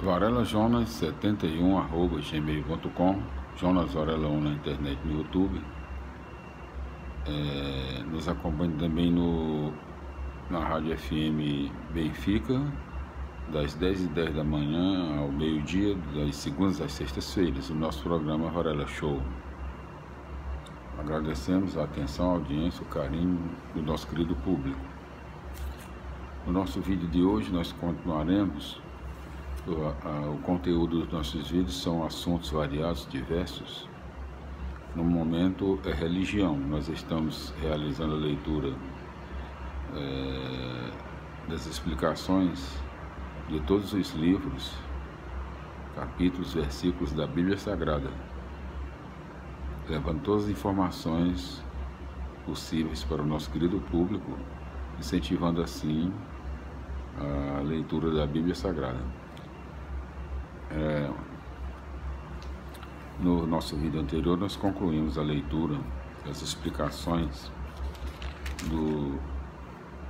varelajonas71@gmail.com, Jonas Varela 1 na internet, no YouTube. Nos acompanhe também na Rádio FM Benfica, das 10h10 da manhã ao meio-dia, das segundas às sextas-feiras, o nosso programa Varela Show. Agradecemos a atenção, a audiência, o carinho do nosso querido público. No nosso vídeo de hoje nós continuaremos. O conteúdo dos nossos vídeos são assuntos variados, diversos. No momento é religião. Nós estamos realizando a leitura das explicações de todos os livros, capítulos, versículos da Bíblia Sagrada, levando todas as informações possíveis para o nosso querido público, incentivando assim a leitura da Bíblia Sagrada. No nosso vídeo anterior nós concluímos a leitura, as explicações do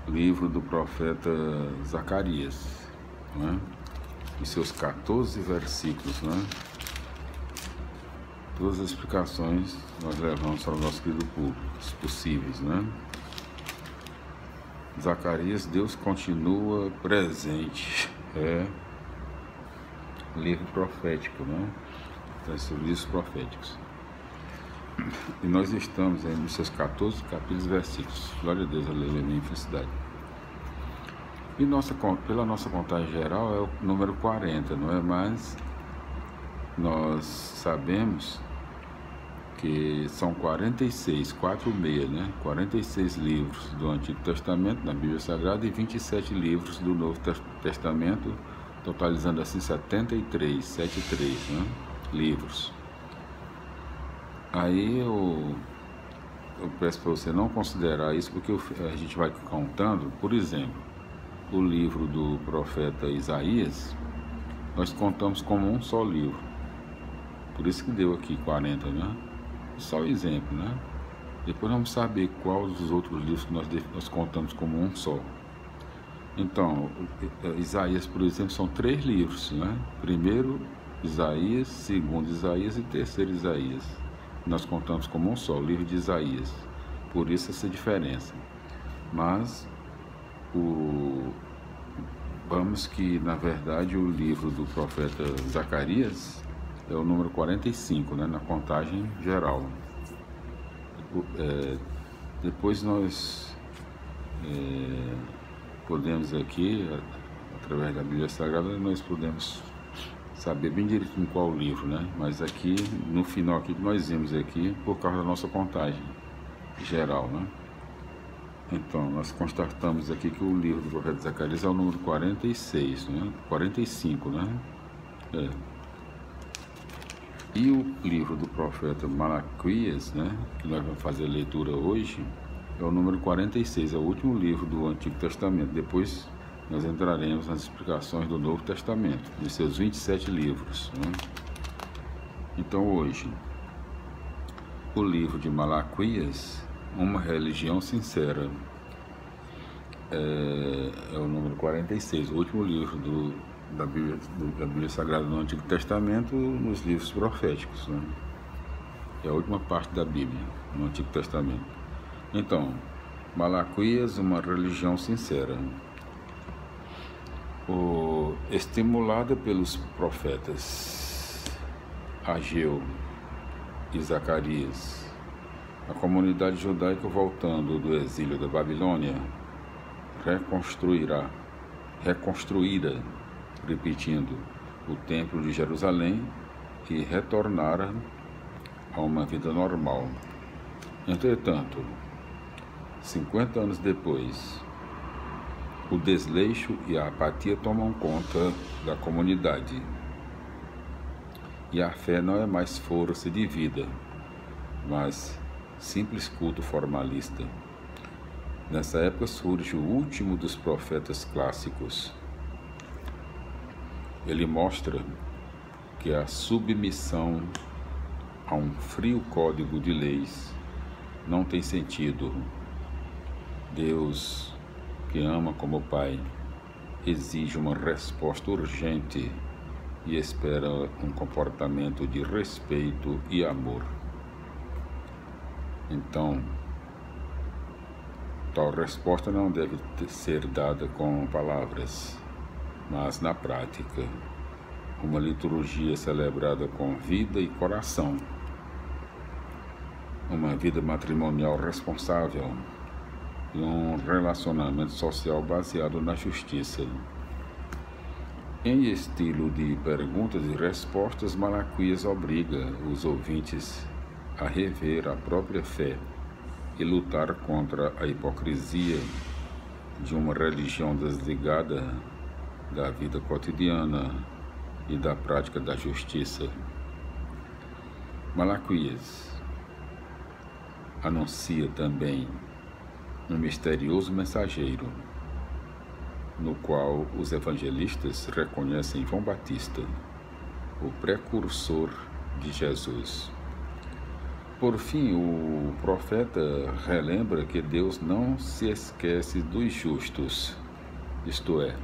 livro do profeta Zacarias, né? E seus 14 versículos, né? Todas as explicações nós levamos para o nosso querido público, os possíveis, né? Zacarias, Deus continua presente, livro profético, né? Livros proféticos. E nós estamos aí nos seus 14 capítulos e versículos. Glória a Deus, aleluia, minha felicidade. E pela nossa contagem geral é o número 40, não é? Mas nós sabemos que são 46, 46, né? 46 livros do Antigo Testamento, na Bíblia Sagrada, e 27 livros do Novo Testamento, totalizando assim 73, né? Livros. Aí eu peço para você não considerar isso, porque a gente vai contando. Por exemplo, o livro do profeta Isaías, nós contamos como um só livro. Por isso que deu aqui 40, né? Só o exemplo, né? Depois vamos saber quais os outros livros que nós contamos como um só. Então, Isaías, por exemplo, são 3 livros, né? Primeiro Isaías, segundo Isaías e terceiro Isaías. Nós contamos como um só, o livro de Isaías. Por isso essa diferença. Mas vamos que, na verdade, o livro do profeta Zacarias é o número 45, né? Na contagem geral. Depois nós podemos aqui, através da Bíblia Sagrada, nós podemos saber bem direitinho qual livro, né? Mas aqui, no final aqui que nós vimos aqui, por causa da nossa contagem geral, né? Então, nós constatamos aqui que o livro do profeta Zacarias é o número 46, né? 45, né? E o livro do profeta Malaquias, né? Que nós vamos fazer a leitura hoje, é o número 46, é o último livro do Antigo Testamento. Depois nós entraremos nas explicações do Novo Testamento, de seus 27 livros, né? Então hoje, o livro de Malaquias, Uma Religião Sincera, é o número 46, o último livro da Bíblia Sagrada do Antigo Testamento, nos livros proféticos, né? É a última parte da Bíblia, no Antigo Testamento. Então, Malaquias, Uma Religião Sincera. Estimulada pelos profetas Ageu e Zacarias, a comunidade judaica, voltando do exílio da Babilônia, reconstruíra, repetindo, o templo de Jerusalém, e retornara a uma vida normal. Entretanto, 50 anos depois, o desleixo e a apatia tomam conta da comunidade, e a fé não é mais força de vida, mas simples culto formalista. Nessa época surge o último dos profetas clássicos. Ele mostra que a submissão a um frio código de leis não tem sentido. Deus, que ama como Pai, exige uma resposta urgente e espera um comportamento de respeito e amor. Então, tal resposta não deve ser dada com palavras, mas na prática. Uma liturgia celebrada com vida e coração. Uma vida matrimonial responsável e um relacionamento social baseado na justiça. Em estilo de perguntas e respostas, Malaquias obriga os ouvintes a rever a própria fé e lutar contra a hipocrisia de uma religião desligada da vida cotidiana e da prática da justiça. Malaquias anuncia também um misterioso mensageiro, no qual os evangelistas reconhecem João Batista, o precursor de Jesus. Por fim, o profeta relembra que Deus não se esquece dos justos, isto é,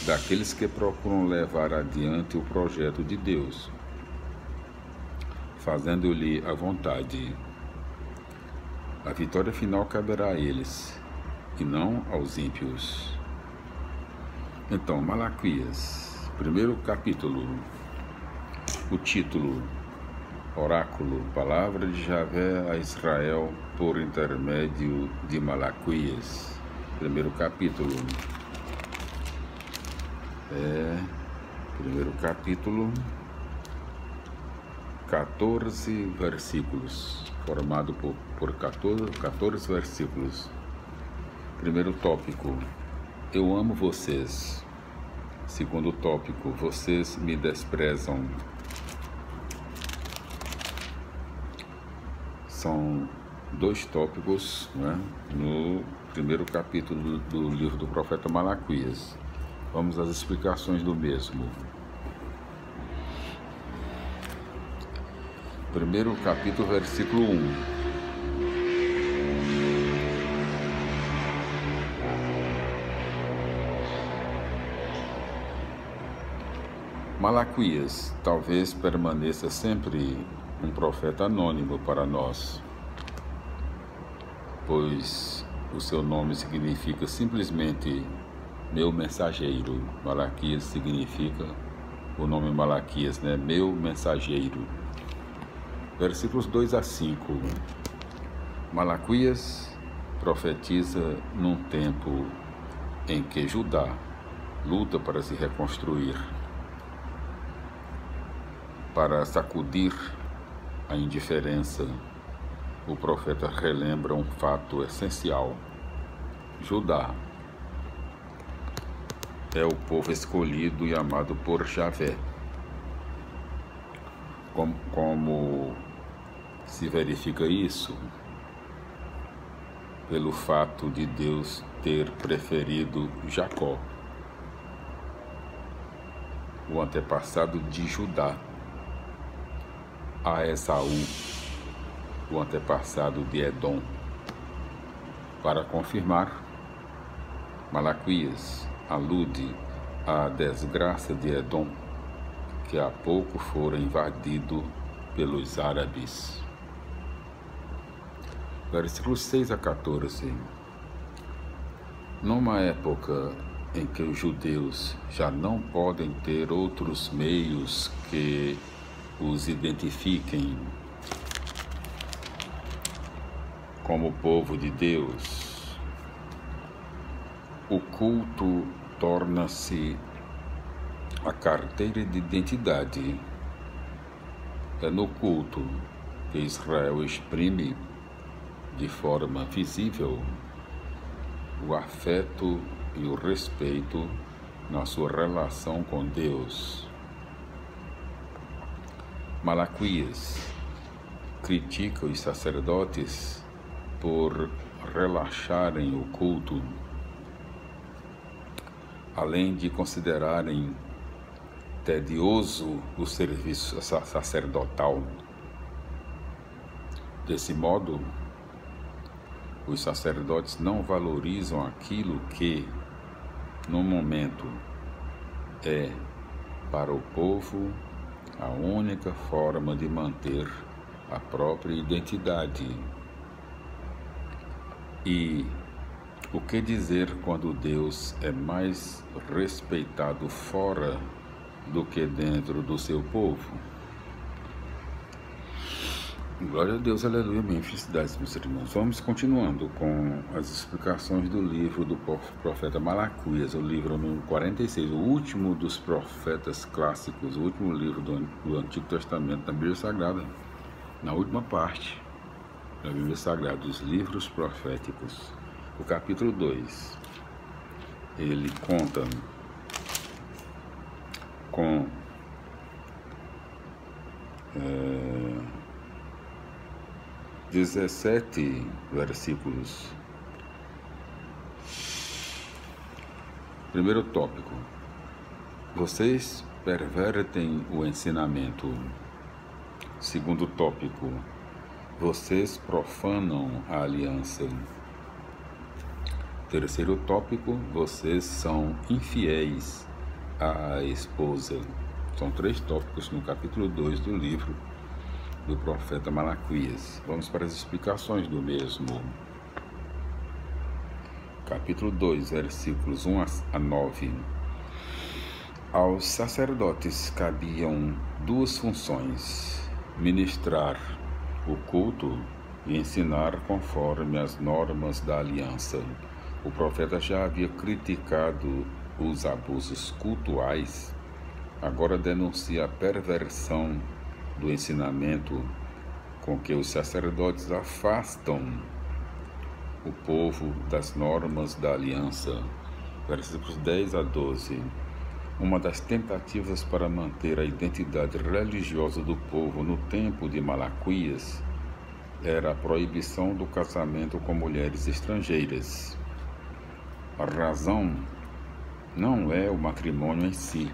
daqueles que procuram levar adiante o projeto de Deus, fazendo-lhe a vontade. A vitória final caberá a eles, e não aos ímpios. Então, Malaquias, primeiro capítulo, o título: Oráculo, Palavra de Javé a Israel por intermédio de Malaquias. Primeiro capítulo. Primeiro capítulo, 14 versículos, formado por 14 versículos. Primeiro tópico: eu amo vocês. Segundo tópico: vocês me desprezam. São dois tópicos, né, no primeiro capítulo do livro do profeta Malaquias. Vamos às explicações do mesmo. Primeiro capítulo, versículo 1. Malaquias talvez permaneça sempre um profeta anônimo para nós, pois o seu nome significa simplesmente meu mensageiro. Malaquias significa, o nome Malaquias, né? Meu mensageiro. Versículos 2 a 5. Malaquias profetiza num tempo em que Judá luta para se reconstruir, para sacudir a indiferença. O profeta relembra um fato essencial: Judá é o povo escolhido e amado por Javé. Como se verifica isso? Pelo fato de Deus ter preferido Jacó, o antepassado de Judá, a Esaú, o antepassado de Edom. Para confirmar, Malaquias alude à desgraça de Edom, que há pouco fora invadido pelos árabes. Versículos 6 a 14. Numa época em que os judeus já não podem ter outros meios que os identifiquem como povo de Deus, o culto torna-se a carteira de identidade. É no culto que Israel exprime de forma visível o afeto e o respeito na sua relação com Deus. Malaquias critica os sacerdotes por relaxarem o culto, além de considerarem tedioso o serviço sacerdotal. Desse modo, os sacerdotes não valorizam aquilo que, no momento, é para o povo a única forma de manter a própria identidade. E o que dizer quando Deus é mais respeitado fora do que dentro do seu povo? Glória a Deus, aleluia, amém. Felicidades, meus irmãos. Vamos continuando com as explicações do livro do profeta Malaquias, o livro número 46, o último dos profetas clássicos, o último livro do Antigo Testamento da Bíblia Sagrada, na última parte da Bíblia Sagrada, dos livros proféticos. O capítulo 2, ele conta com 17 versículos. Primeiro tópico: vocês pervertem o ensinamento. Segundo tópico: vocês profanam a aliança. Terceiro tópico: vocês são infiéis à esposa. São 3 tópicos no capítulo 2 do livro do profeta Malaquias. Vamos para as explicações do mesmo. Capítulo 2, versículos 1 a 9. Aos sacerdotes cabiam 2 funções: ministrar o culto e ensinar conforme as normas da aliança. O profeta já havia criticado os abusos cultuais, agora denuncia a perversão do ensinamento com que os sacerdotes afastam o povo das normas da aliança. Versículos 10 a 12. Uma das tentativas para manter a identidade religiosa do povo no tempo de Malaquias era a proibição do casamento com mulheres estrangeiras. A razão não é o matrimônio em si,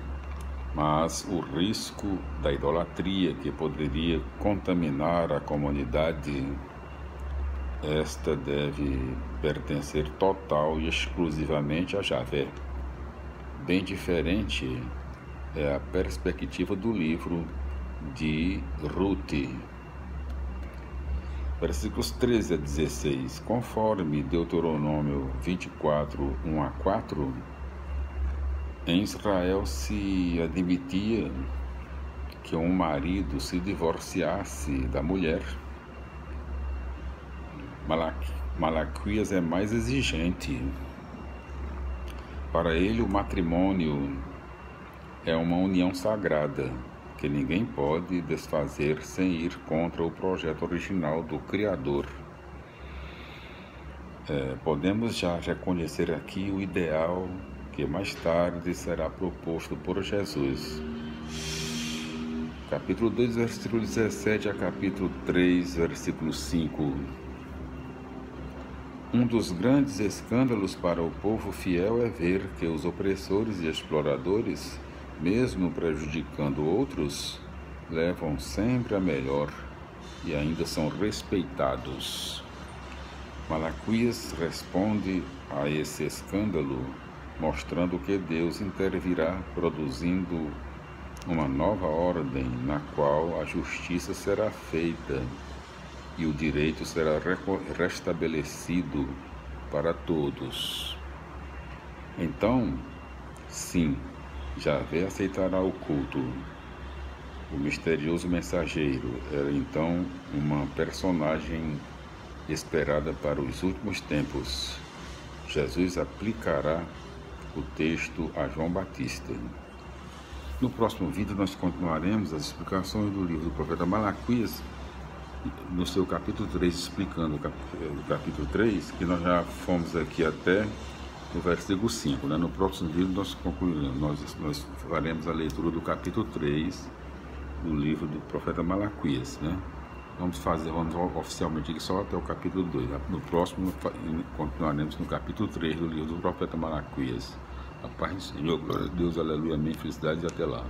mas o risco da idolatria que poderia contaminar a comunidade. Esta deve pertencer total e exclusivamente a Javé. Bem diferente é a perspectiva do livro de Rute. Versículos 13 a 16. Conforme Deuteronômio 24, 1 a 4, em Israel se admitia que um marido se divorciasse da mulher. Malaquias é mais exigente. Para ele, o matrimônio é uma união sagrada que ninguém pode desfazer sem ir contra o projeto original do Criador. Podemos já reconhecer aqui o ideal que mais tarde será proposto por Jesus. Capítulo 2, versículo 17 a capítulo 3, versículo 5. Um dos grandes escândalos para o povo fiel é ver que os opressores e exploradores, mesmo prejudicando outros, levam sempre a melhor e ainda são respeitados. Malaquias responde a esse escândalo, mostrando que Deus intervirá, produzindo uma nova ordem na qual a justiça será feita e o direito será restabelecido para todos. Então, sim, Javé aceitará o culto. O misterioso mensageiro era então uma personagem esperada para os últimos tempos. Jesus aplicará o texto a João Batista. No próximo vídeo nós continuaremos as explicações do livro do profeta Malaquias, no seu capítulo 3, explicando o capítulo 3, que nós já fomos aqui até no versículo 5. No próximo vídeo nós concluiremos, nós faremos a leitura do capítulo 3 do livro do profeta Malaquias. Vamos oficialmente aqui só até o capítulo 2. No próximo continuaremos no capítulo 3 do livro do profeta Malaquias. A paz do Senhor, glória a Deus, aleluia, amém, felicidades e até lá.